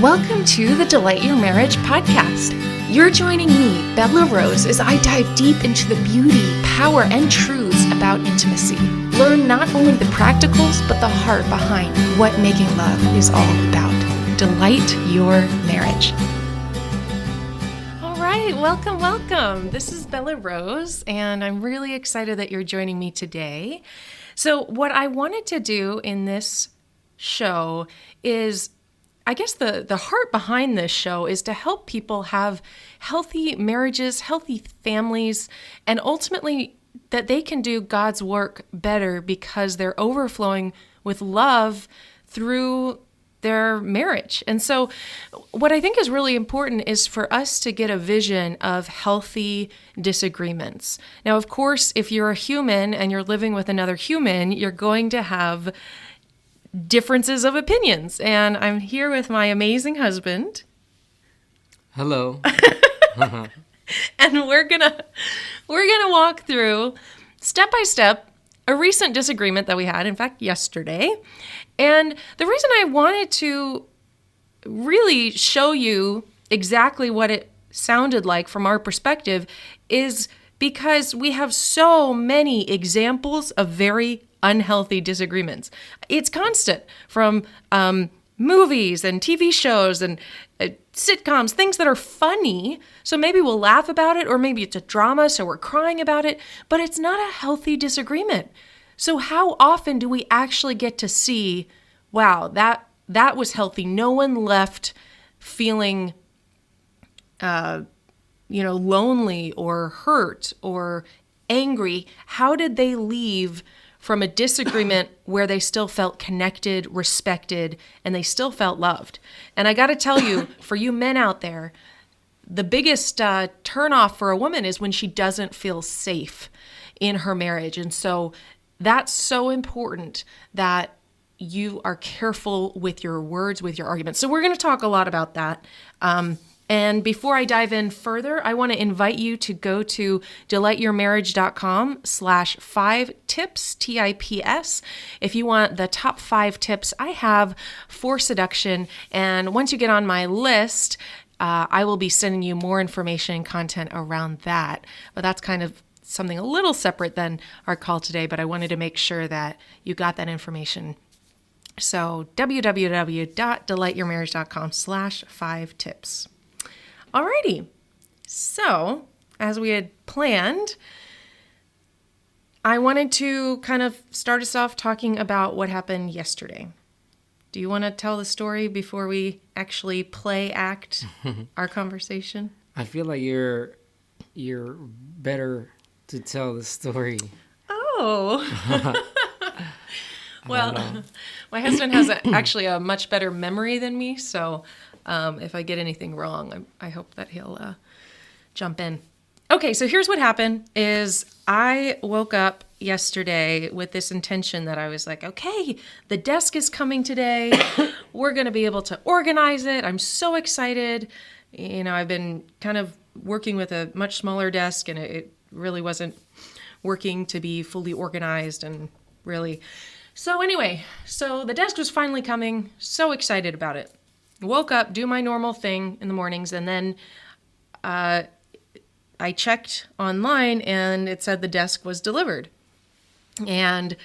Welcome to the Delight Your Marriage podcast. You're joining me, Bella Rose, as I dive deep into the beauty, power, and truths about intimacy. Learn not only the practicals, but the heart behind what making love is all about. Delight your marriage. All right, welcome. This is Bella Rose, and I'm really excited that you're joining me today. So what I wanted to do in this show is, I guess the heart behind this show is to help people have healthy marriages, healthy families, and ultimately that they can do God's work better because they're overflowing with love through their marriage. And so what I think is really important is for us to get a vision of healthy disagreements. Now, of course, if you're a human and you're living with another human, you're going to have differences of opinions. And I'm here with my amazing husband. Hello. And we're gonna walk through step by step a recent disagreement that we had, in fact, yesterday. And the reason I wanted to really show you exactly what it sounded like from our perspective is because we have so many examples of very unhealthy disagreements. It's constant from movies and TV shows and sitcoms, things that are funny. So maybe we'll laugh about it, or maybe it's a drama, so we're crying about it, but it's not a healthy disagreement. So how often do we actually get to see, wow, that was healthy. No one left feeling lonely or hurt or angry. How did they leave from a disagreement where they still felt connected, respected, and they still felt loved? And I got to tell you, for you men out there, the biggest turnoff for a woman is when she doesn't feel safe in her marriage. And so that's so important that you are careful with your words, with your arguments. So we're going to talk a lot about that. And before I dive in further, I want to invite you to go to delightyourmarriage.com/5tips, TIPS, if you want the top 5 tips I have for seduction. And once you get on my list, I will be sending you more information and content around that. But that's kind of something a little separate than our call today, but I wanted to make sure that you got that information. So www.delightyourmarriage.com/5tips. Alrighty, so as we had planned, I wanted to kind of start us off talking about what happened yesterday. Do you want to tell the story before we actually play act our conversation? I feel like you're better to tell the story. Oh. Well, my husband has actually a much better memory than me, so if I get anything wrong, I hope that he'll jump in. Okay, so here's what happened is I woke up yesterday with this intention that I was like, okay, the desk is coming today. We're going to be able to organize it. I'm so excited. You know, I've been kind of working with a much smaller desk, and it really wasn't working to be fully organized and really. So anyway, so the desk was finally coming. So excited about it. Woke up, do my normal thing in the mornings, and then I checked online and it said the desk was delivered. And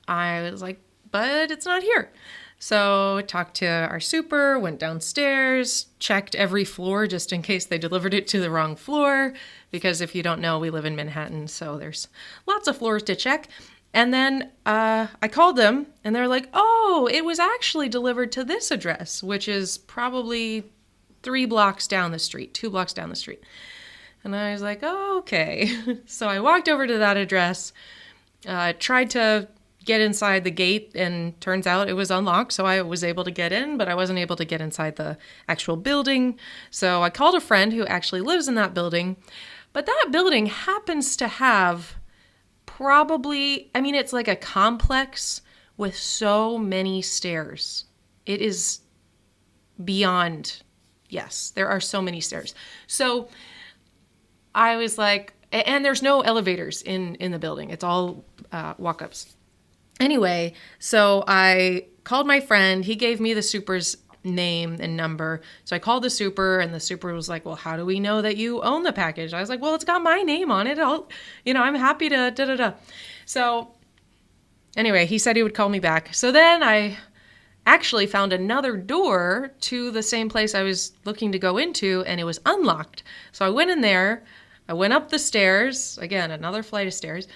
I was like, but it's not here. So talked to our super, went downstairs, checked every floor just in case they delivered it to the wrong floor. Because if you don't know, we live in Manhattan, so there's lots of floors to check. And then I called them, and they're like, oh, it was actually delivered to this address, which is probably 2 blocks down the street. And I was like, oh, okay. So I walked over to that address, tried to get inside the gate, and turns out it was unlocked, so I was able to get in, but I wasn't able to get inside the actual building. So I called a friend who actually lives in that building, but that building happens to have it's like a complex with so many stairs. It is beyond, yes, there are so many stairs. So I was like, and there's no elevators in the building. It's all walk-ups. Anyway, so I called my friend. He gave me the super's name and number. So I called the super, and the super was like, well, how do we know that you own the package? I was like, well, it's got my name on it. I'm happy to da-da-da. So anyway, he said he would call me back. So then I actually found another door to the same place I was looking to go into, and it was unlocked. So I went in there, I went up the stairs, again, another flight of stairs,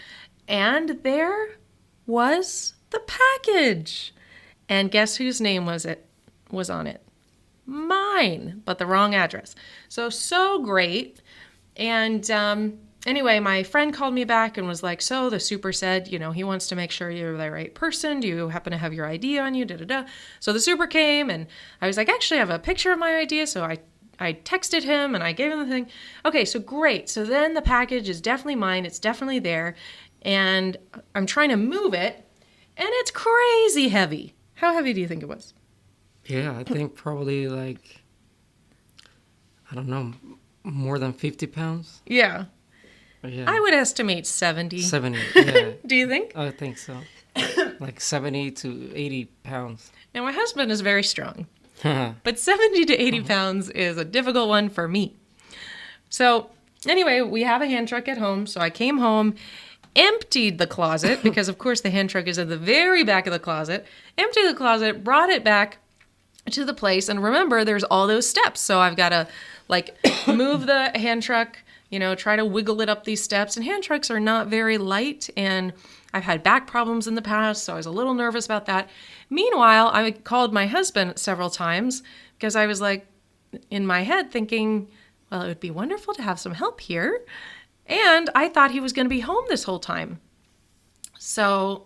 and there was the package. And guess whose name was on it? Mine, but the wrong address. So great. And anyway, my friend called me back and was like, so the super said, he wants to make sure you're the right person. Do you happen to have your ID on you? Da, da, da. So the super came, and I was like, actually, I have a picture of my ID. So I texted him and I gave him the thing. Okay, so great. So then the package is definitely mine. It's definitely there. And I'm trying to move it, and it's crazy heavy. How heavy do you think it was? Yeah, I think probably like, I don't know, more than 50 pounds. Yeah. Yeah. I would estimate 70. 70, yeah. Do you think? I think so. Like 70 to 80 pounds. Now, my husband is very strong, but 70 to 80 pounds is a difficult one for me. So anyway, we have a hand truck at home. So I came home, emptied the closet, because of course the hand truck is at the very back of the closet, emptied the closet, brought it back to the place. And remember, there's all those steps. So I've got to move the hand truck, try to wiggle it up these steps. And hand trucks are not very light. And I've had back problems in the past, so I was a little nervous about that. Meanwhile, I called my husband several times because I was in my head thinking, well, it would be wonderful to have some help here. And I thought he was going to be home this whole time. So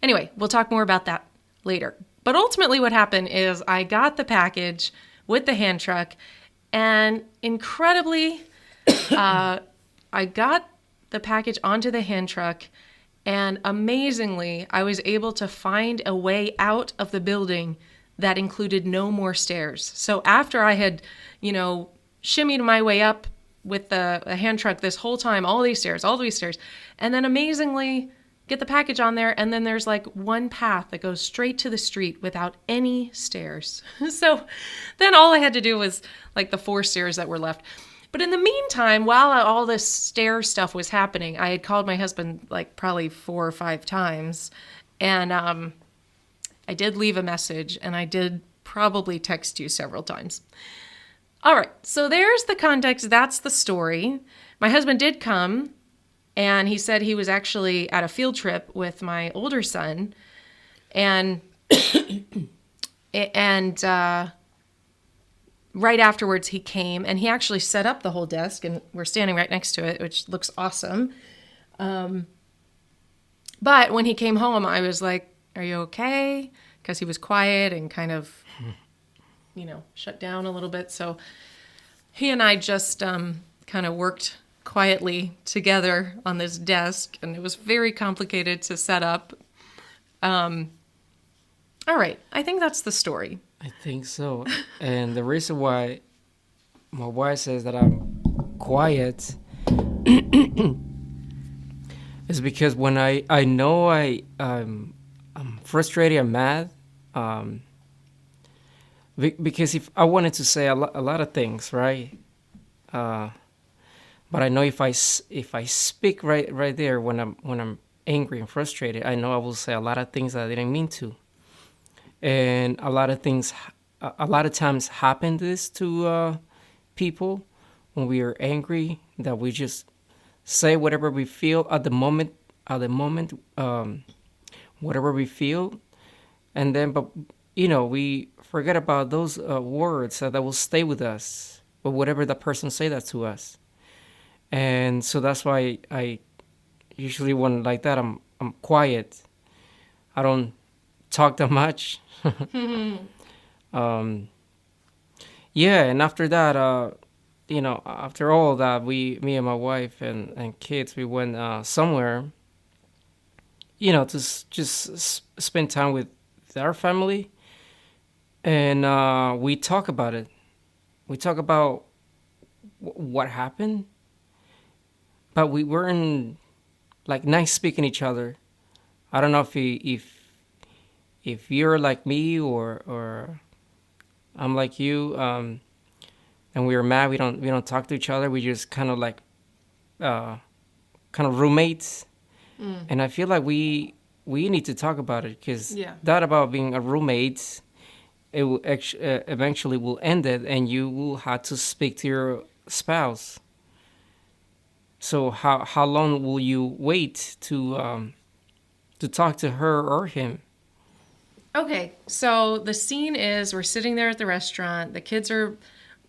anyway, we'll talk more about that later. But ultimately what happened is I got the package with the hand truck, and incredibly, I got the package onto the hand truck, and amazingly, I was able to find a way out of the building that included no more stairs. So after I had, shimmied my way up with the hand truck this whole time, all these stairs, and then amazingly get the package on there, and then there's one path that goes straight to the street without any stairs. So then all I had to do was the 4 stairs that were left. But in the meantime, while all this stair stuff was happening, I had called my husband probably 4 or 5 times, and I did leave a message, and I did probably text you several times. All right, so there's the context. That's the story. My husband did come, and he said he was actually at a field trip with my older son, and right afterwards he came, and he actually set up the whole desk, and we're standing right next to it, which looks awesome. But when he came home, I was like, "Are you okay?" Because he was quiet and kind of, shut down a little bit. So he and I just kind of worked quietly together on this desk, and it was very complicated to set up. All right, I think that's the story. I think so. And the reason why my wife says that I'm quiet is because when I know I'm frustrated, I'm mad, because if I wanted to say a lot of things, right? But I know if I speak right there when I'm angry and frustrated, I know I will say a lot of things that I didn't mean to, and a lot of times happen this to people when we are angry, that we just say whatever we feel at the moment, whatever we feel, and then we forget about those words that will stay with us, or whatever the person say that to us. And so that's why I usually, when like that, I'm quiet. I don't talk that much. Yeah, and after that, after all that, me and my wife and kids, we went somewhere, to just spend time with our family, and we talk about it. We talk about what happened, but we weren't nice speaking each other. I don't know if you're like me, or I'm like you, and we were mad. We don't talk to each other. We just kind of like kind of roommates. And I feel like we need to talk about it because Yeah. that about being a roommate, it will eventually will end it, and you will have to speak to your spouse. So how long will you wait to talk to her or him? Okay, so the scene is we're sitting there at the restaurant. The kids are,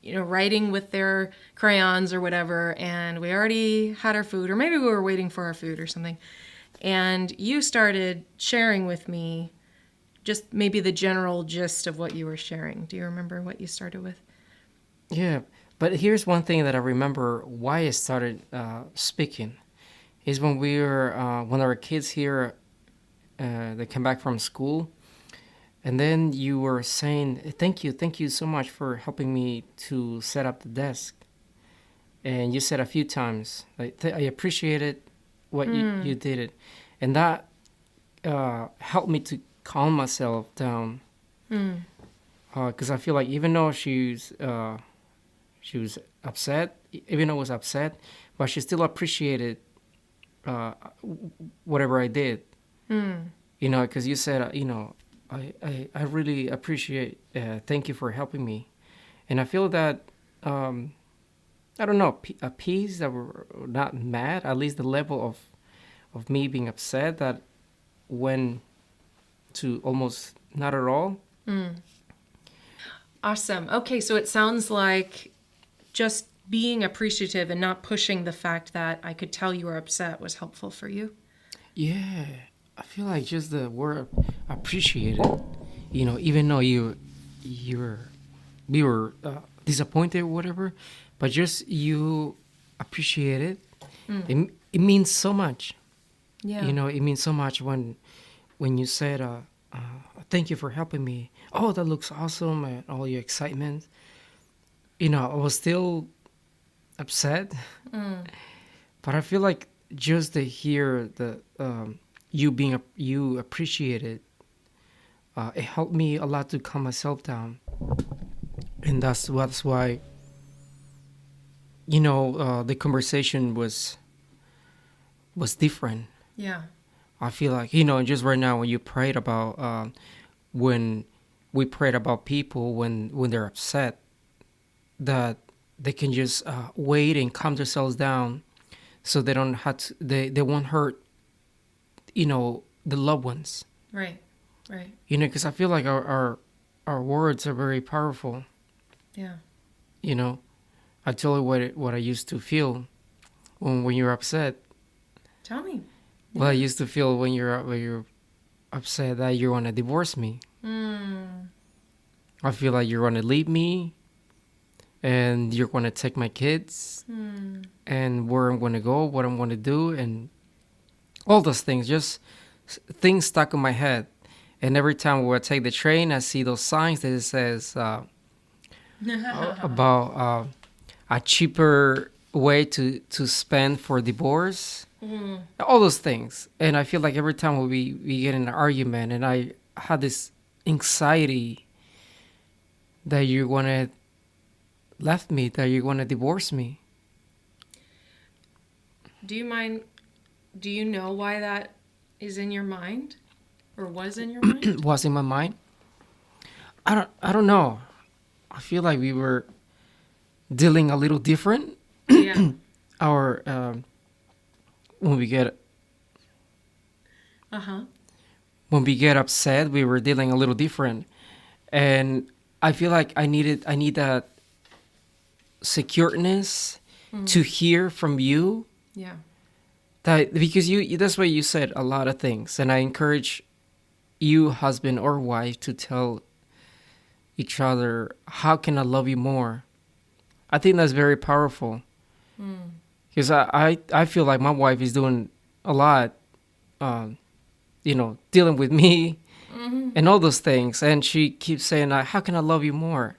writing with their crayons or whatever, and we already had our food, or maybe we were waiting for our food or something. And you started sharing with me just maybe the general gist of what you were sharing. Do you remember what you started with? Yeah, but here's one thing that I remember why I started speaking is when we were when our kids here they came back from school, and then you were saying thank you so much for helping me to set up the desk, and you said a few times like I appreciated what you did it, and that helped me to calm myself down because I feel like even though she was upset, even though I was upset, but she still appreciated uh, whatever I did. Because you said, I really appreciate, thank you for helping me. And I feel that, I don't know, a peace that we're not mad, at least the level of me being upset that went to almost not at all. Awesome. Okay, so it sounds like just being appreciative and not pushing the fact that I could tell you were upset was helpful for you. Yeah, I feel like just the word appreciated, even though we were disappointed or whatever, but just you appreciate it. It means so much. Yeah. It means so much when you said, "Thank you for helping me." Oh, that looks awesome, and all your excitement. I was still upset, but I feel like just to hear the you appreciate it, it helped me a lot to calm myself down, and that's why the conversation was different. Yeah. I feel like just right now when you prayed about when we prayed about people when they're upset that they can just wait and calm themselves down so they don't have to they won't hurt the loved ones. Right. Right. Because I feel like our words are very powerful. Yeah. I tell you what I used to feel when you're upset. Tell me. Well, I used to feel when you're upset that you want to divorce me. I feel like you're going to leave me, and you're going to take my kids, and where I'm going to go, what I'm going to do, and all those things. Just things stuck in my head. And every time when I take the train, I see those signs that it says about a cheaper way to spend for divorce. All those things. And I feel like every time we get in an argument, and I had this anxiety that you're going to left me, that you're going to divorce me. Do you know why that is in your mind or was in your mind? Was in my mind. I don't know. I feel like we were dealing a little different. Yeah. Our when we get when we get upset, we were dealing a little different, and I feel like I need that secureness to hear from you. Yeah. That because that's why you said a lot of things, and I encourage you, husband or wife, to tell each other, how can I love you more? I think that's very powerful. Because I feel like my wife is doing a lot, dealing with me and all those things. And she keeps saying, how can I love you more?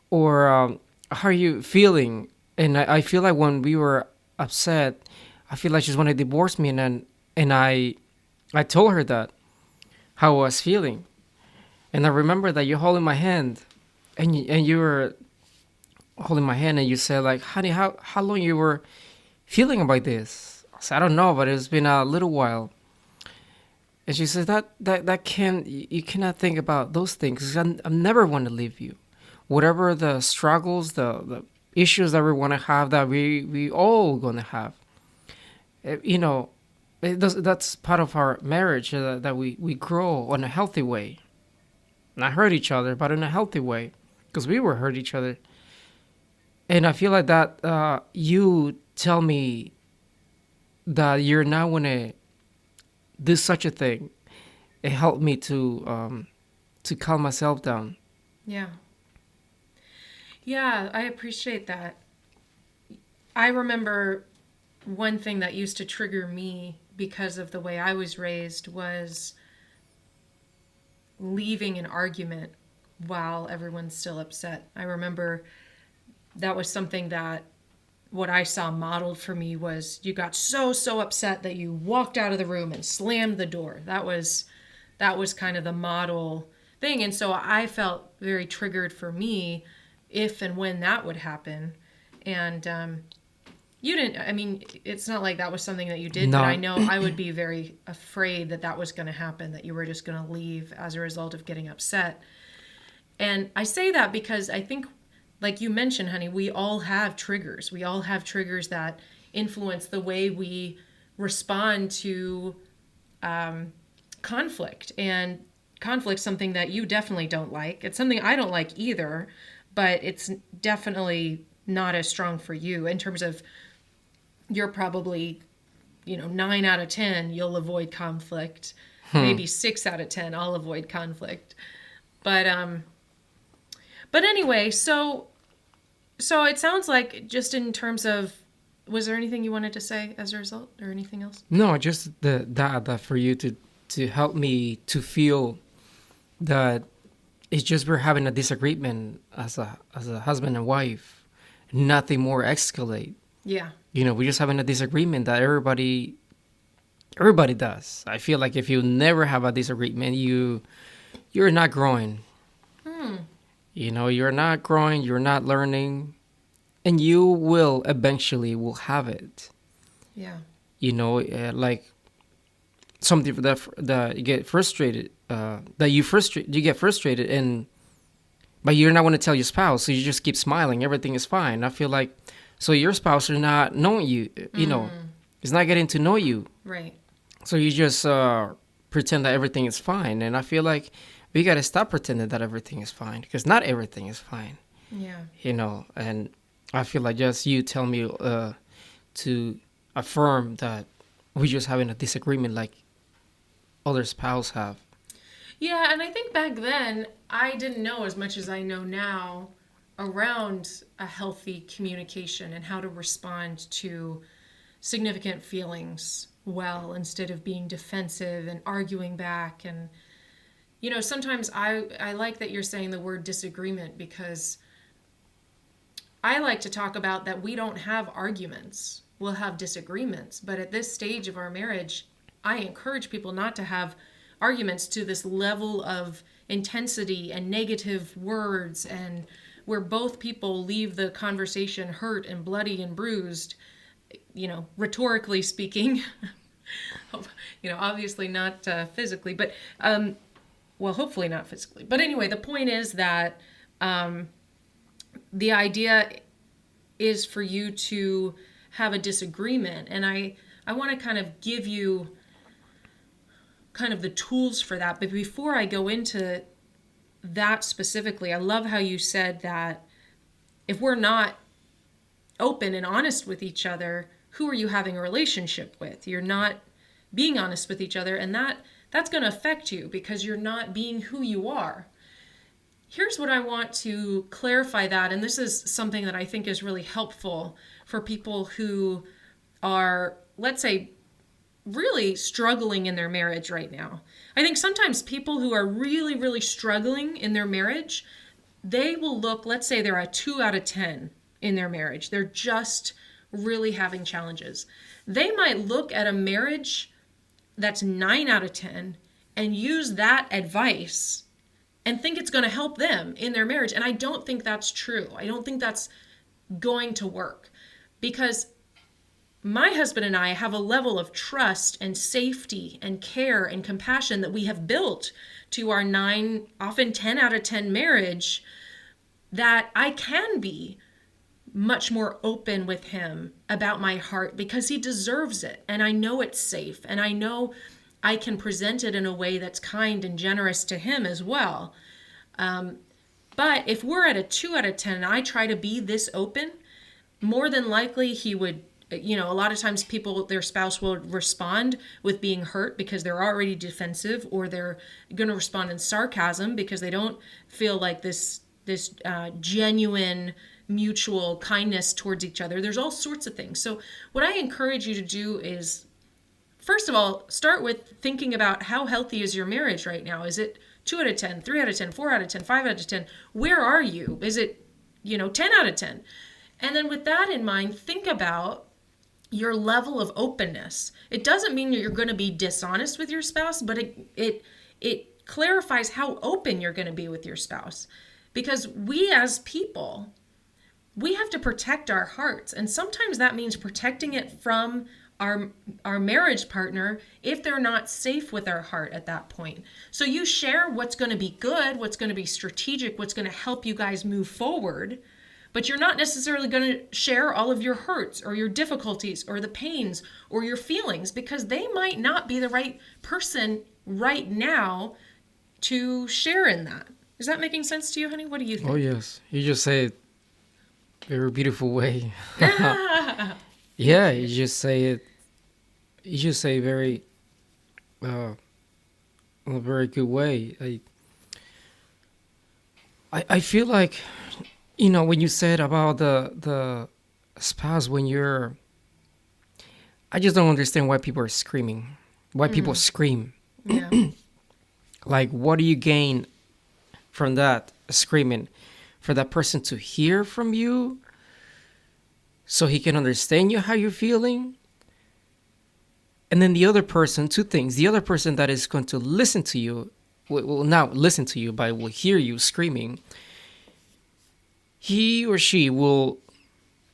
Or how are you feeling? And I feel like when we were upset, I feel like she just wanted to divorce me. And I told her that, how I was feeling. And I remember that you're holding my hand, and you were holding my hand, and you said like, "Honey, how long you were feeling about this?" I said, "I don't know, but it's been a little while." And she says that can you cannot think about those things. 'Cause I never want to leave you. Whatever the struggles, the issues that we want to have, that we all gonna have. You know, that's part of our marriage, that we grow in a healthy way, not hurt each other, but in a healthy way, because we were hurt each other. And I feel like that you tell me that you're not gonna do such a thing. It helped me to calm myself down. Yeah. Yeah, I appreciate that. I remember one thing that used to trigger me because of the way I was raised was leaving an argument while everyone's still upset. I remember that was something that what I saw modeled for me was you got so upset that you walked out of the room and slammed the door. That was kind of the model thing. And so I felt very triggered for me if and when that would happen. And you didn't, I mean, it's not like that was something that you did, No. but I know I would be very afraid that that was going to happen, that you were just going to leave as a result of getting upset. And I say that because I think, like you mentioned, honey, we all have triggers. We all have triggers that influence the way we respond to conflict. And conflict's something that you definitely don't like. It's something I don't like either, but it's definitely not as strong for you in terms of you're probably, 9 out of 10, you'll avoid conflict. Maybe 6 out of 10, I'll avoid conflict. But anyway, so it sounds like just in terms of, was there anything you wanted to say as a result or anything else? No, just that for you to help me to feel that it's just we're having a disagreement as a husband and wife, nothing more escalate. Yeah. We're just having a disagreement that everybody does. I feel like if you never have a disagreement, you're not growing. You're not growing, you're not learning, and you will eventually will have it. Yeah. Like something that you get frustrated, you get frustrated, but you're not going to tell your spouse, so you just keep smiling. Everything is fine. I feel like, so your spouse are not knowing you. It's not getting to know you. Right. So you just pretend that everything is fine, and I feel like we got to stop pretending that everything is fine, because not everything is fine. Yeah. And I feel like just you tell me to affirm that we're just having a disagreement like other spouse have. Yeah, and I think back then I didn't know as much as I know now around a healthy communication and how to respond to significant feelings well instead of being defensive and arguing back. And sometimes I like that you're saying the word disagreement, because I like to talk about that we don't have arguments. We'll have disagreements. But at this stage of our marriage, I encourage people not to have arguments to this level of intensity and negative words, and where both people leave the conversation hurt and bloody and bruised, rhetorically speaking. Obviously not physically, but well, hopefully not physically. But anyway, the point is that the idea is for you to have a disagreement. And I want to kind of give you kind of the tools for that. But before I go into that specifically, I love how you said that if we're not open and honest with each other, who are you having a relationship with? You're not being honest with each other, and that's going to affect you because you're not being who you are. Here's what I want to clarify that, and this is something that I think is really helpful for people who are, let's say, really struggling in their marriage right now. I think sometimes people who are really, really struggling in their marriage, they will look, let's say they're a 2 out of 10 in their marriage. They're just really having challenges. They might look at a marriage that's 9 out of 10 and use that advice and think it's going to help them in their marriage. And I don't think that's true. I don't think that's going to work, because my husband and I have a level of trust and safety and care and compassion that we have built to our 9, often 10 out of 10 marriage, that I can be much more open with him about my heart because he deserves it. And I know it's safe. And I know I can present it in a way that's kind and generous to him as well. But if we're at a 2 out of 10 and I try to be this open, more than likely he would, a lot of times their spouse will respond with being hurt because they're already defensive, or they're going to respond in sarcasm because they don't feel like this genuine mutual kindness towards each other. There's all sorts of things. So what I encourage you to do is, first of all, start with thinking about how healthy is your marriage right now. Is it 2 out of 10, 3 out of 10, 4 out of 10, 5 out of 10? Where are you? Is it, 10 out of 10? And then with that in mind, think about your level of openness. It doesn't mean that you're going to be dishonest with your spouse, but it clarifies how open you're going to be with your spouse. Because we as people, we have to protect our hearts. And sometimes that means protecting it from our marriage partner if they're not safe with our heart at that point. So you share what's going to be good, what's going to be strategic, what's going to help you guys move forward. But you're not necessarily going to share all of your hurts or your difficulties or the pains or your feelings, because they might not be the right person right now to share in that. Is that making sense to you, honey? What do you think? Oh, yes. You just say it very beautiful way. Yeah, you just say it. You just say very, in a very good way. I feel like, when you said about the spouse, I just don't understand why people are screaming. Why people scream. Yeah. Like, what do you gain from that screaming? For that person to hear from you so he can understand you, how you're feeling? And then the other person, 2 things. The other person that is going to listen to you, will not listen to you, but will hear you screaming. He or she will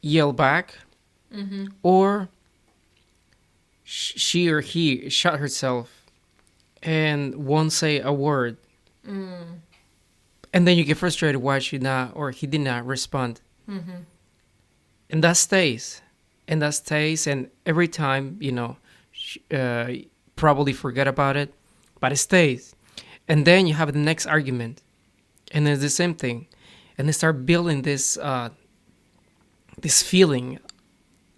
yell back, or she or he shut herself and won't say a word. And then you get frustrated why she not, or he did not respond. And that stays. And every time, probably forget about it, but it stays. And then you have the next argument, and it's the same thing. And they start building this feeling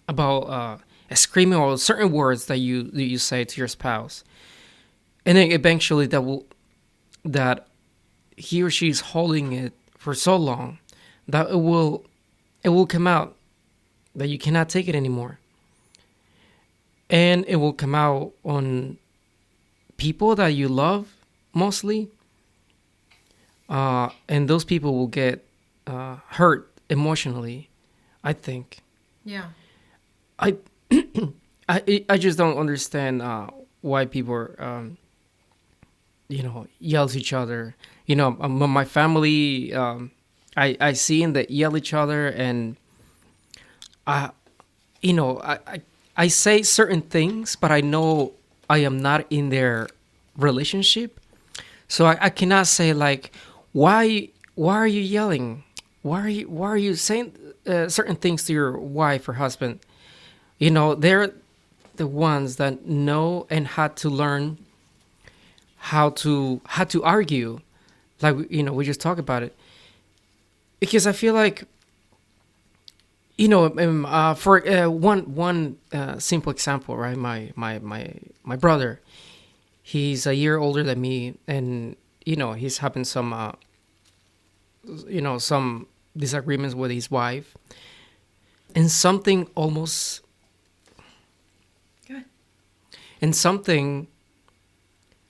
about screaming or certain words that you say to your spouse. And then eventually that he or she is holding it for so long that it will come out, that you cannot take it anymore. And it will come out on people that you love mostly. And those people will get hurt emotionally, I think. Yeah. I just don't understand why people yell at each other. My family, I see them that yell at each other, and I say certain things, but I know I am not in their relationship, so I cannot say like, why are you yelling? Why are you saying certain things to your wife or husband? They're the ones that know and had to learn how to argue, like we just talked about it, because I feel like for one simple example, right? My brother, he's a year older than me, and he's having some some disagreements with his wife, and something almost Good. And something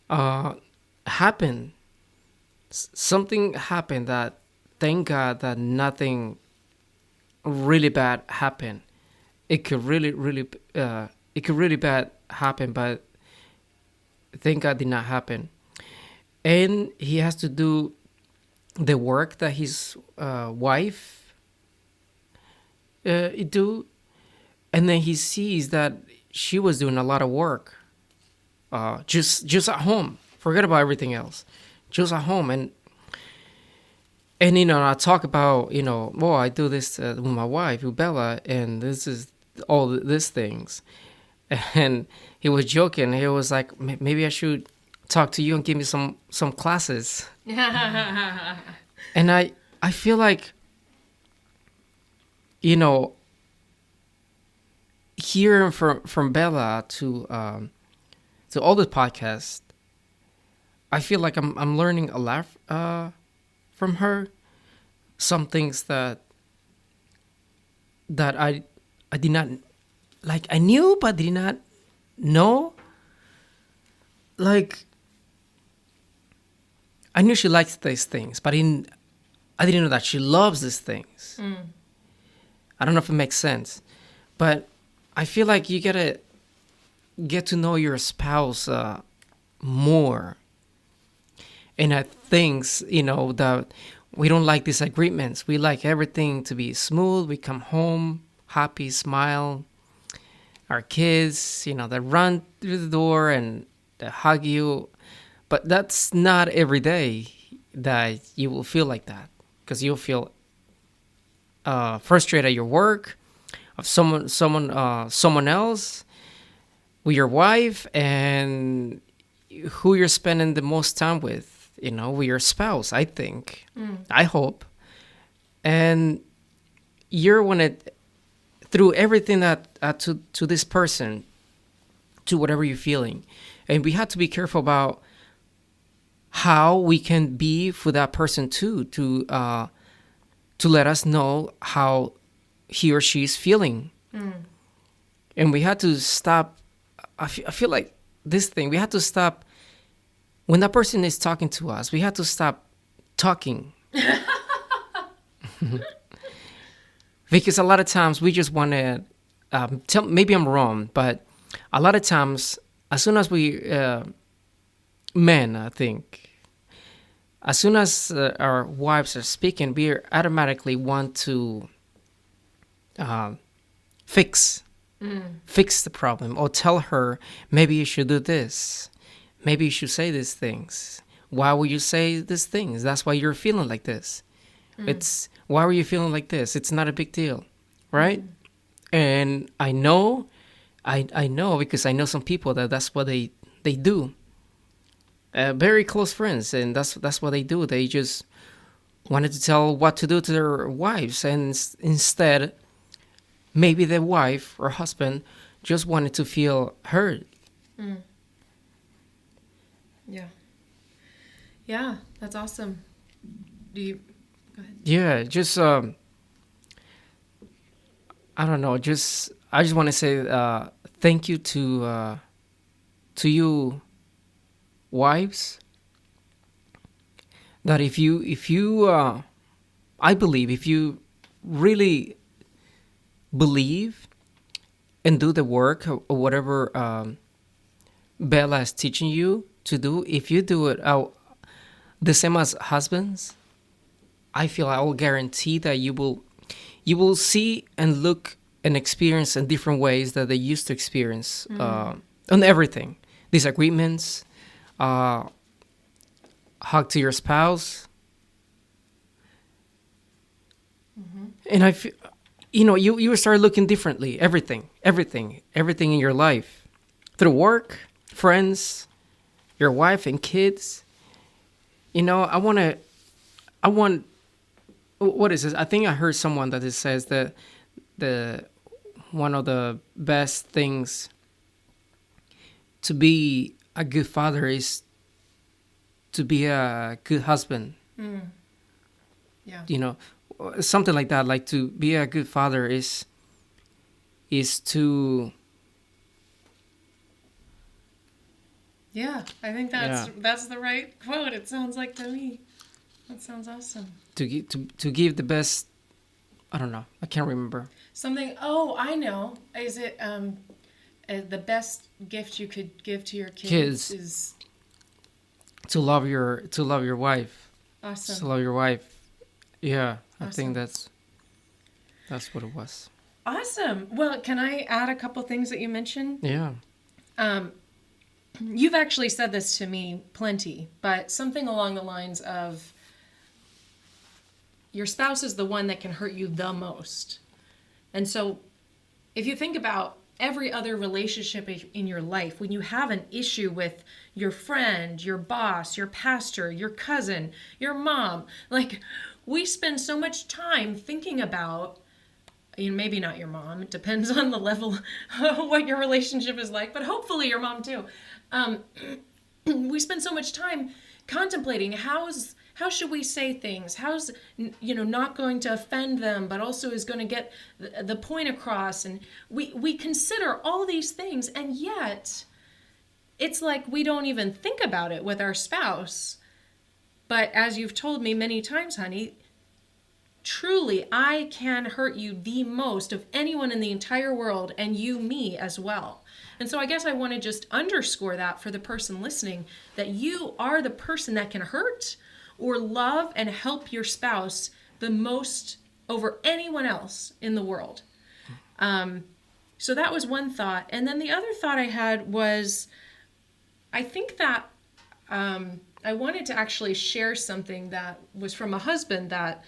happened. Something happened that, thank God, that nothing really bad happened. It could really bad happen, but thank God did not happen. And he has to do the work that his wife do, and then he sees that she was doing a lot of work, just at home. Forget about everything else, just at home. And I talk about, well, I do this with my wife, with Bella, and this is all these things. And he was joking. He was like, maybe I should talk to you and give me some classes. And I feel like, hearing from Bella to all the podcasts, I feel like I'm learning a lot from her. Some things that I did not, like, I knew but did not know. Like, I knew she likes these things, but I didn't know that she loves these things. I don't know if it makes sense, but I feel like you gotta get to know your spouse more. And I think, that we don't like disagreements. We like everything to be smooth. We come home happy, smile. Our kids, they run through the door and they hug you. But that's not every day that you will feel like that, because you'll feel frustrated at your work, of someone else, with your wife, and who you're spending the most time with, with your spouse, I think. I hope. And you're wanted through everything that to this person, to whatever you're feeling. And we have to be careful about how we can be for that person too, to let us know how he or she is feeling. And we had to stop. I feel like this thing, we had to stop when that person is talking to us. We had to stop talking. Because a lot of times we just want to maybe I'm wrong, but a lot of times, as soon as we men, I think, as soon as our wives are speaking, we automatically want to fix the problem, or tell her, maybe you should do this, maybe you should say these things. Why will you say these things? That's why you're feeling like this. It's, why were you feeling like this? It's not a big deal, right? And I know because I know some people that's what they do. Very close friends, and that's what they do. They just wanted to tell what to do to their wives, and instead, maybe the wife or husband just wanted to feel heard. Yeah, that's awesome. Do you go ahead? Yeah, just I don't know. I just want to say thank you to you wives. That if you I believe, if you really believe and do the work, or whatever Bella is teaching you to do, if you do it the same as husbands, I feel I will guarantee that you will see and look and experience in different ways that they used to experience on everything. Disagreements, hug to your spouse. And I feel, you start looking differently. Everything in your life, through work, friends, your wife and kids. I want. What is this? I think I heard someone that it says that one of the best things to be a good father is to be a good husband. Yeah. Something like that. Like, to be a good father is to. Yeah, I think that's the right quote. It sounds like to me. That sounds awesome. To give the best. I don't know. I can't remember. Something. Oh, I know. Is it the best gift you could give to your kids is to love your wife. Awesome. Just love your wife. Yeah, I Awesome. think that's what it was. Awesome. Well, can I add a couple things that you mentioned? Yeah. You've actually said this to me plenty, but something along the lines of your spouse is the one that can hurt you the most. And so if you think about every other relationship in your life, when you have an issue with your friend, your boss, your pastor, your cousin, your mom, like we spend so much time thinking about, maybe not your mom, it depends on the level of what your relationship is like, but hopefully your mom too. We spend so much time contemplating how should we say things, how's not going to offend them but also is going to get the point across, and we consider all these things, and yet it's like we don't even think about it with our spouse. But as you've told me many times, honey, truly I can hurt you the most of anyone in the entire world, and you me as well. And so I guess I want to just underscore that for the person listening, that you are the person that can hurt or love and help your spouse the most over anyone else in the world. So that was one thought. And then the other thought I had was, I think that I wanted to actually share something that was from a husband that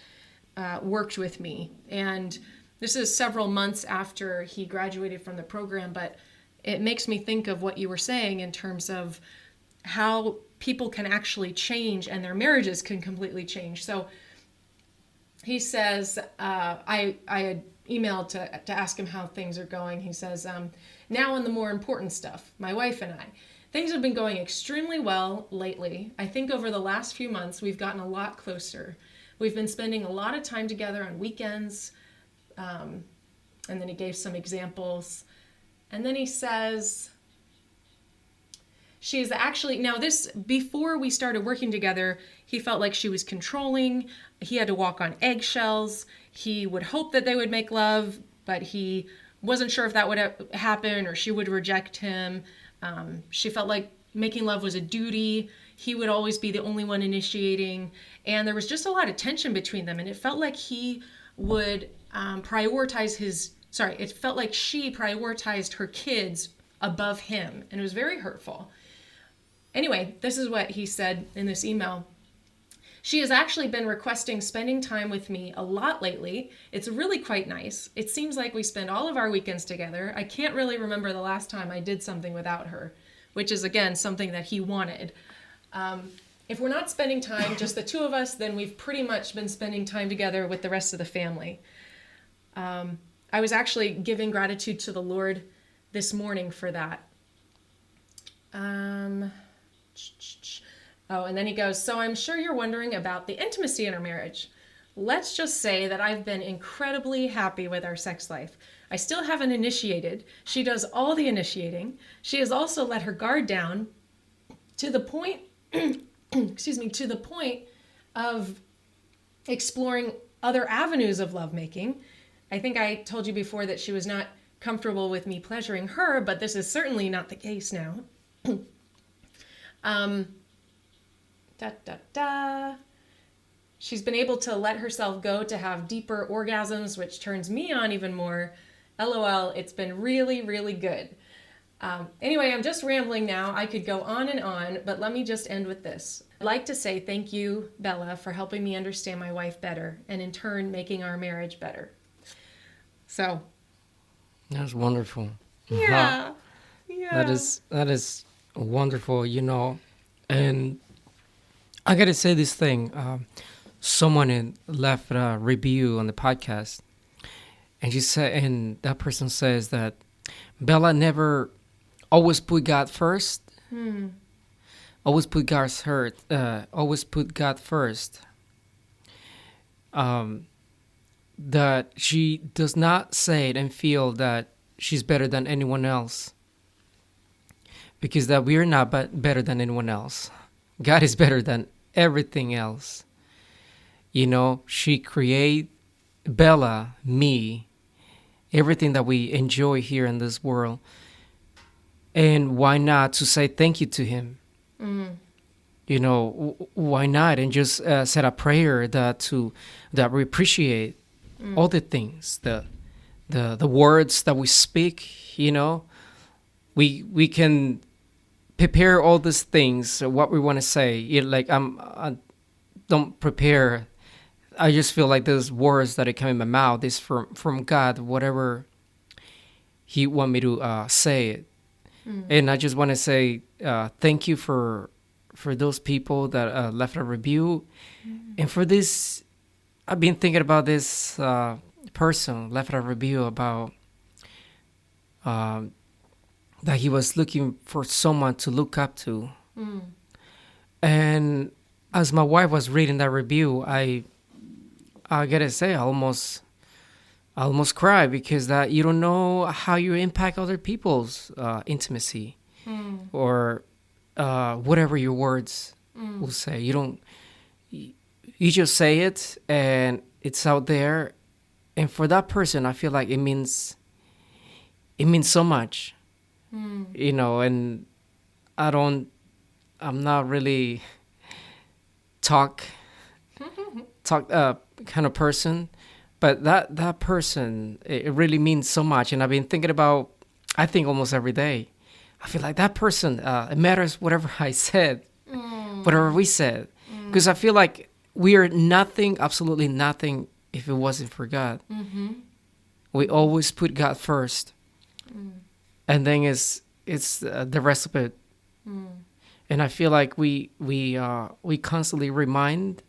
worked with me. And this is several months after he graduated from the program, but it makes me think of what you were saying in terms of how people can actually change and their marriages can completely change. So he says, I had emailed to ask him how things are going. He says, now on the more important stuff, my wife and I, things have been going extremely well lately. I think over the last few months, we've gotten a lot closer. We've been spending a lot of time together on weekends. And then he gave some examples. And then he says, she is actually, now this, before we started working together, he felt like she was controlling. He had to walk on eggshells. He would hope that they would make love, but he wasn't sure if that would happen or she would reject him. She felt like making love was a duty. He would always be the only one initiating. And there was just a lot of tension between them. And it felt like he would it felt like she prioritized her kids above him. And it was very hurtful. Anyway, this is what he said in this email. She has actually been requesting spending time with me a lot lately. It's really quite nice. It seems like we spend all of our weekends together. I can't really remember the last time I did something without her, which is, again, something that he wanted. If we're not spending time, just the two of us, then we've pretty much been spending time together with the rest of the family. I was actually giving gratitude to the Lord this morning for that. And then he goes, so I'm sure you're wondering about the intimacy in our marriage. Let's just say that I've been incredibly happy with our sex life. I still haven't initiated. She does all the initiating. She has also let her guard down to the point, to the point of exploring other avenues of lovemaking. I think I told you before that she was not comfortable with me pleasuring her, but this is certainly not the case now. She's been able to let herself go to have deeper orgasms, which turns me on even more. LOL, it's been really, really good. Anyway, I'm just rambling now. I could go on and on, but let me just end with this. I'd like to say thank you, Bella, for helping me understand my wife better and in turn making our marriage better. So. That's wonderful. Yeah. Yeah. That is wonderful, and I gotta say this thing. Someone left a review on the podcast, and that person says that Bella never always put God first. Always put God first. Always put God first. That she does not say it and feel that she's better than anyone else, because that we are not better than anyone else. God is better than everything else. She created Bella, me, everything that we enjoy here in this world. And why not to say thank you to him? why not? And just said a prayer that we appreciate all the things, the words that we speak. We can prepare all these things, what we want to say. Like I don't prepare. I just feel like those words that come in my mouth is from God, whatever He want me to say it. And I just want to say thank you for those people that left a review, and for this. I've been thinking about this person left a review about that he was looking for someone to look up to. And as my wife was reading that review, I gotta say, I almost cried, because that you don't know how you impact other people's intimacy or whatever your words will say. You just say it and it's out there, and for that person, I feel like it means so much, and I'm not really talk kind of person, but that person, it really means so much. And I've been thinking about, I think almost every day, I feel like that person, it matters whatever I said, whatever we said, because I feel like we are nothing, absolutely nothing, if it wasn't for God. We always put God first, and then it's the rest of it. And I feel like we constantly remind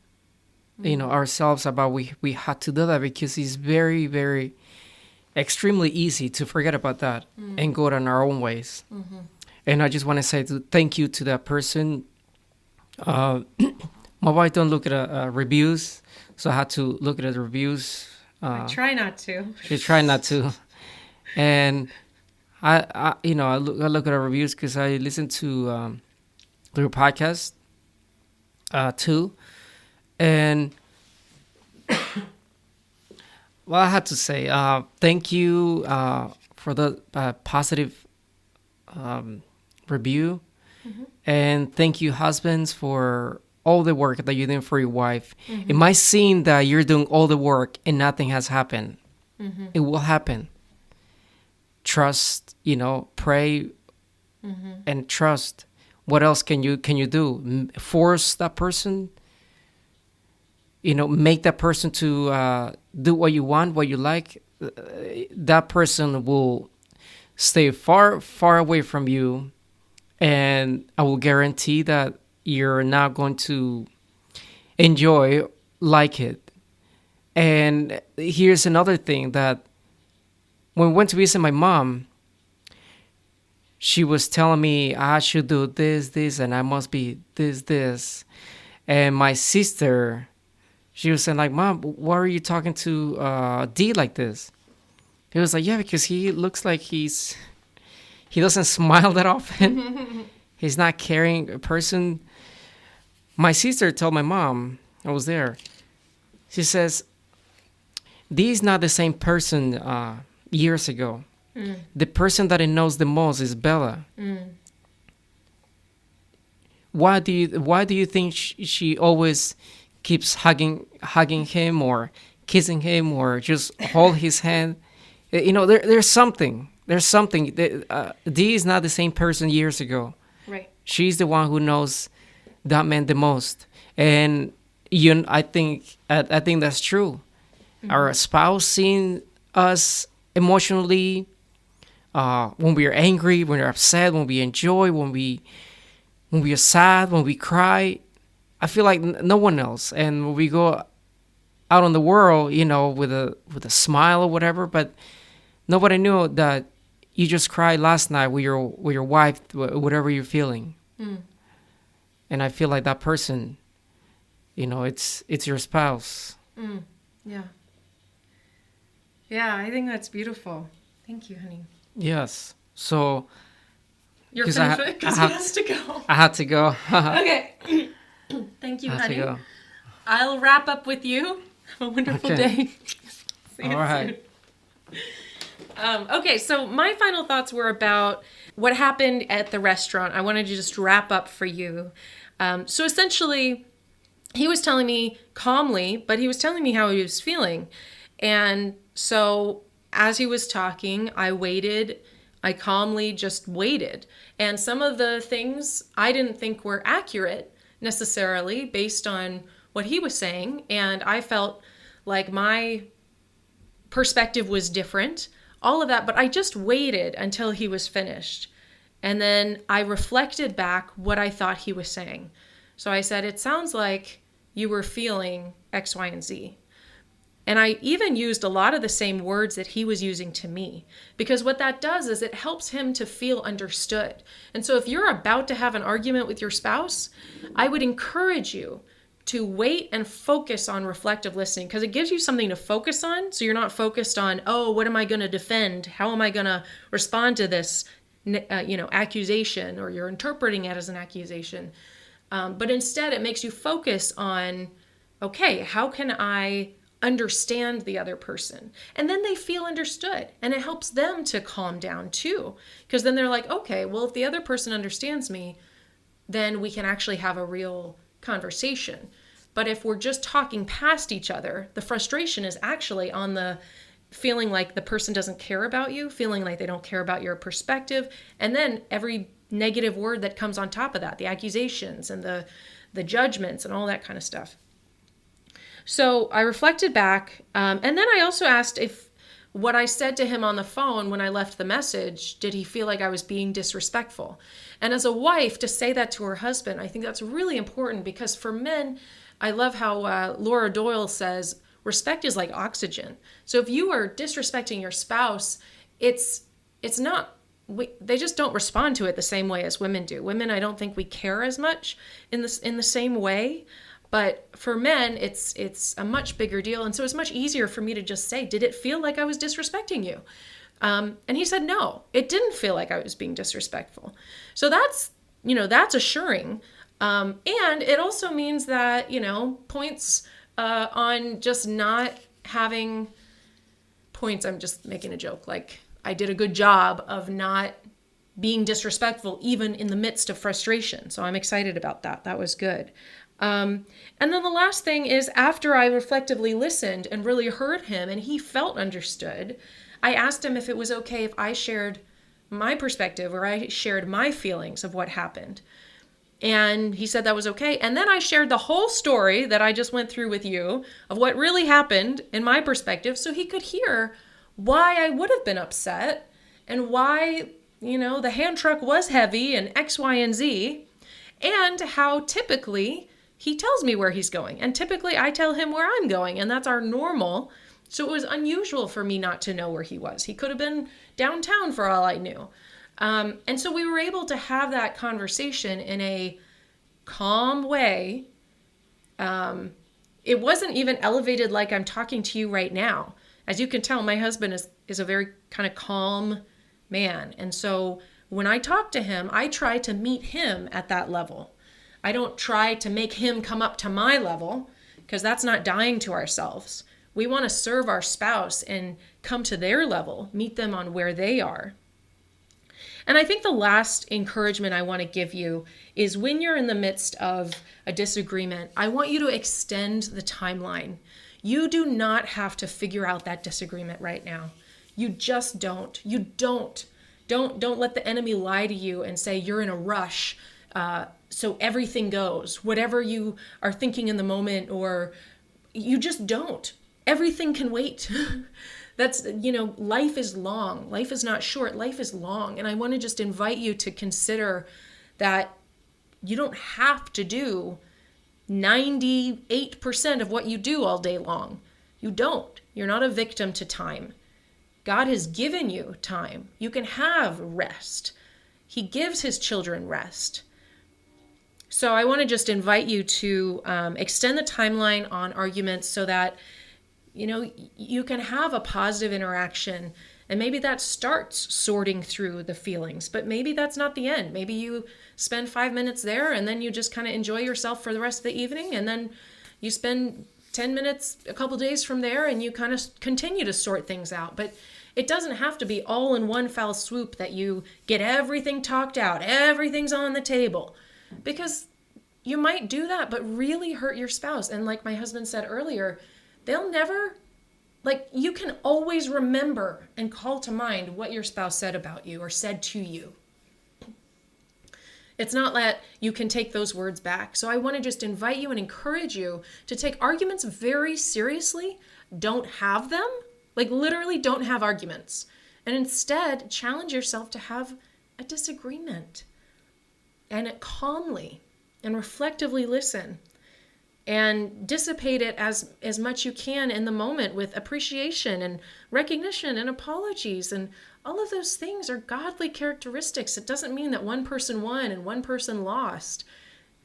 ourselves about we had to do that, because it's very, very extremely easy to forget about that and go on our own ways. And I just want to say thank you to that person. My wife don't look at reviews, so I had to look at the reviews. I try not to. She tried not to, and I look at the reviews because I listen to your podcast too, and well, I had to say thank you for the positive review, and thank you, husbands, for all the work that you're doing for your wife. It might seem that you're doing all the work and nothing has happened. It will happen. Trust, pray, and trust. What else can you do? Force that person, make that person to do what you want, what you like. That person will stay far, far away from you, and I will guarantee that you're not going to like it. And here's another thing, that when we went to visit my mom, she was telling me I should do this, and I must be this. And my sister, she was saying like, Mom, why are you talking to D like this? He was like, yeah, because he looks like he doesn't smile that often. He's not caring a person. My sister told my mom, I was there, she says, D is not the same person years ago. The person that he knows the most is Bella. Why do you think she always keeps hugging him or kissing him or just hold his hand? There's something. D is not the same person years ago. Right. She's the one who knows that man the most, and I think that's true. Our spouse seeing us emotionally, when we are angry, when we're upset, when we enjoy, when we are sad, when we cry. I feel like no one else. And when we go out on the world, with a smile or whatever, but nobody knew that you just cried last night with your wife, whatever you're feeling. And I feel like that person, it's your spouse. Yeah. Yeah, I think that's beautiful. Thank you, honey. Yes. So you're finished with it because he has to go. I had to go. Okay. Thank you, honey. I'll wrap up with you. Have a wonderful day. See you soon. Okay, so my final thoughts were about what happened at the restaurant. I wanted to just wrap up for you. So essentially, he was telling me calmly, but he was telling me how he was feeling. And so as he was talking, I waited. I calmly just waited. And some of the things I didn't think were accurate necessarily based on what he was saying. And I felt like my perspective was different, all of that. But I just waited until he was finished. And then I reflected back what I thought he was saying. So I said, it sounds like you were feeling X, Y, and Z. And I even used a lot of the same words that he was using to me, because what that does is it helps him to feel understood. And so if you're about to have an argument with your spouse, I would encourage you to wait and focus on reflective listening, because it gives you something to focus on. So you're not focused on, oh, what am I going to defend? How am I going to respond to this, accusation, or you're interpreting it as an accusation. But instead, it makes you focus on, okay, how can I understand the other person? And then they feel understood, and it helps them to calm down too, because then they're like, okay, well, if the other person understands me, then we can actually have a real conversation. But if we're just talking past each other, the frustration is actually on the feeling like the person doesn't care about you, feeling like they don't care about your perspective, and then every negative word that comes on top of that, the accusations and the judgments and all that kind of stuff. So I reflected back, and then I also asked if what I said to him on the phone when I left the message, did he feel like I was being disrespectful? And as a wife, to say that to her husband, I think that's really important, because for men, I love how Laura Doyle says, respect is like oxygen. So if you are disrespecting your spouse, it's not, they just don't respond to it the same way as women do. Women, I don't think we care as much in the same way. But for men, it's a much bigger deal. And so it's much easier for me to just say, did it feel like I was disrespecting you? And he said, no, it didn't feel like I was being disrespectful. So that's assuring. And it also means that, points on just not having points. I'm just making a joke. Like, I did a good job of not being disrespectful, even in the midst of frustration. So I'm excited about that. That was good. And then the last thing is, after I reflectively listened and really heard him and he felt understood, I asked him if it was okay if I shared my perspective or I shared my feelings of what happened. And he said that was okay. And then I shared the whole story that I just went through with you of what really happened in my perspective, so he could hear why I would have been upset and why, the hand truck was heavy and X, Y, and Z, and how typically he tells me where he's going. And typically I tell him where I'm going, and that's our normal. So it was unusual for me not to know where he was. He could have been downtown for all I knew. And so we were able to have that conversation in a calm way. It wasn't even elevated like I'm talking to you right now. As you can tell, my husband is a very kind of calm man. And so when I talk to him, I try to meet him at that level. I don't try to make him come up to my level, because that's not dying to ourselves. We want to serve our spouse and come to their level, meet them on where they are. And I think the last encouragement I want to give you is, when you're in the midst of a disagreement, I want you to extend the timeline. You do not have to figure out that disagreement right now. You just don't. You don't. Don't let the enemy lie to you and say you're in a rush, so everything goes. Whatever you are thinking in the moment, or you just don't. Everything can wait. That's, life is long. Life is not short. Life is long. And I want to just invite you to consider that you don't have to do 98% of what you do all day long. You don't. You're not a victim to time. God has given you time. You can have rest. He gives his children rest. So I want to just invite you to extend the timeline on arguments so that, you can have a positive interaction. And maybe that starts sorting through the feelings, but maybe that's not the end. Maybe you spend 5 minutes there and then you just kind of enjoy yourself for the rest of the evening. And then you spend 10 minutes a couple days from there and you kind of continue to sort things out. But it doesn't have to be all in one foul swoop that you get everything talked out, everything's on the table. Because you might do that, but really hurt your spouse. And like my husband said earlier, they'll never, like, you can always remember and call to mind what your spouse said about you or said to you. It's not that you can take those words back. So I want to just invite you and encourage you to take arguments very seriously. Don't have them. Like, literally don't have arguments. And instead, challenge yourself to have a disagreement. And calmly and reflectively listen. And dissipate it as much you can in the moment with appreciation and recognition and apologies. And all of those things are godly characteristics. It doesn't mean that one person won and one person lost.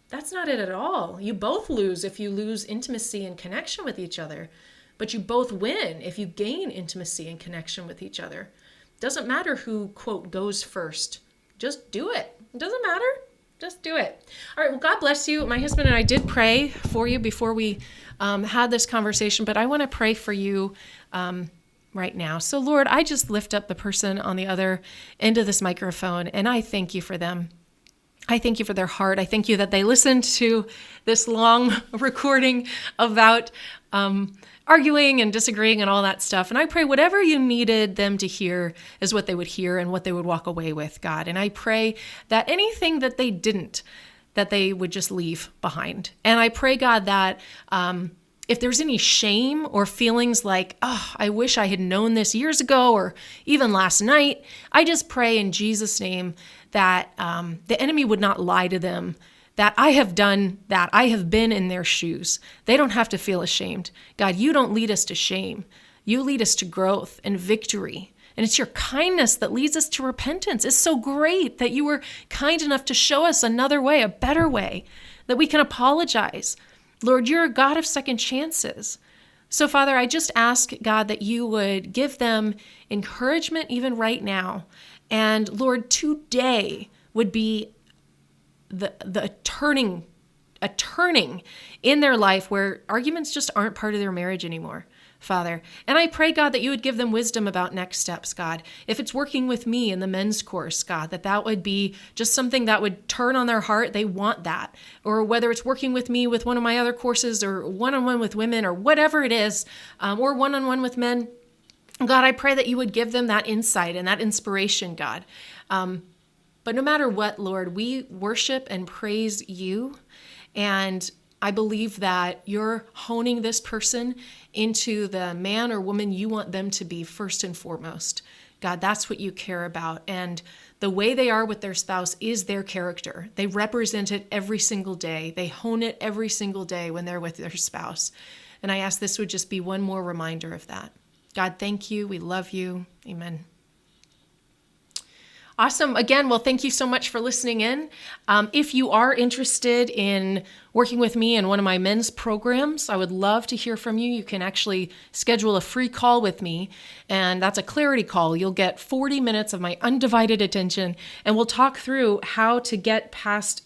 That's not it at all. You both lose if you lose intimacy and connection with each other. But you both win if you gain intimacy and connection with each other. Doesn't matter who, quote, goes first. Just do it. It doesn't matter. Just do it. All right. Well, God bless you. My husband and I did pray for you before we had this conversation, but I want to pray for you right now. So, Lord, I just lift up the person on the other end of this microphone, and I thank you for them. I thank you for their heart. I thank you that they listened to this long recording about arguing and disagreeing and all that stuff. And I pray whatever you needed them to hear is what they would hear and what they would walk away with, God. And I pray that anything that they didn't, that they would just leave behind. And I pray, God, that if there's any shame or feelings like, oh, I wish I had known this years ago or even last night, I just pray in Jesus' name that the enemy would not lie to them, that I have done that. I have been in their shoes. They don't have to feel ashamed. God, you don't lead us to shame. You lead us to growth and victory. And it's your kindness that leads us to repentance. It's so great that you were kind enough to show us another way, a better way, that we can apologize. Lord, you're a God of second chances. So, Father, I just ask, God, that you would give them encouragement even right now. And Lord, today would be the turning in their life where arguments just aren't part of their marriage anymore, Father. And I pray, God, that you would give them wisdom about next steps, God. If it's working with me in the men's course, God, that would be just something that would turn on their heart. They want that. Or whether it's working with me with one of my other courses or one-on-one with women or whatever it is, or one-on-one with men, God, I pray that you would give them that insight and that inspiration, God. But no matter what, Lord, we worship and praise you. And I believe that you're honing this person into the man or woman you want them to be first and foremost. God, that's what you care about. And the way they are with their spouse is their character. They represent it every single day. They hone it every single day when they're with their spouse. And I ask this would just be one more reminder of that. God, thank you. We love you. Amen. Awesome. Again, well, thank you so much for listening in. If you are interested in working with me in one of my men's programs, I would love to hear from you. You can actually schedule a free call with me, and that's a clarity call. You'll get 40 minutes of my undivided attention, and we'll talk through how to get past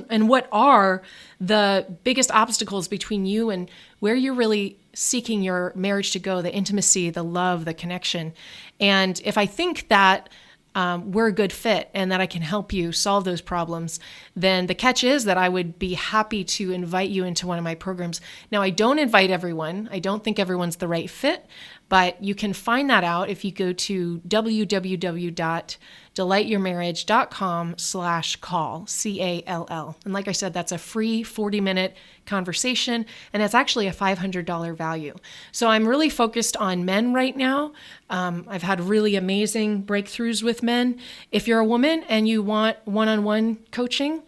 and what are the biggest obstacles between you and where you're really seeking your marriage to go, the intimacy, the love, the connection. And if I think that we're a good fit and that I can help you solve those problems, then the catch is that I would be happy to invite you into one of my programs. Now, I don't invite everyone. I don't think everyone's the right fit, but you can find that out if you go to www.delightyourmarriage.com/call, CALL. And like I said, that's a free 40-minute conversation, and it's actually a $500 value. So I'm really focused on men right now. I've had really amazing breakthroughs with men. If you're a woman and you want one-on-one coaching,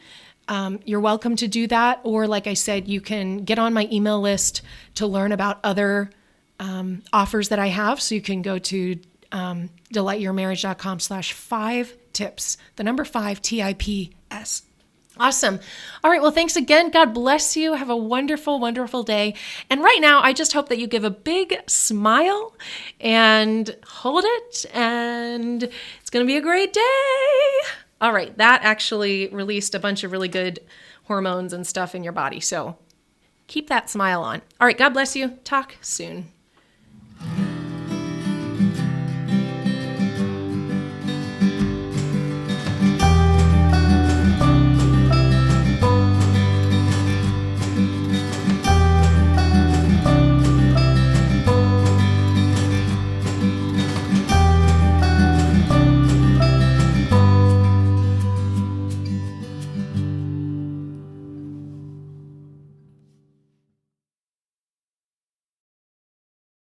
you're welcome to do that. Or like I said, you can get on my email list to learn about other offers that I have. So you can go to delightyourmarriage.com/5tips, the number 5 TIPS. Awesome. All right. Well, thanks again. God bless you. Have a wonderful, wonderful day. And right now, I just hope that you give a big smile and hold it. And it's going to be a great day. All right. That actually released a bunch of really good hormones and stuff in your body. So keep that smile on. All right. God bless you. Talk soon.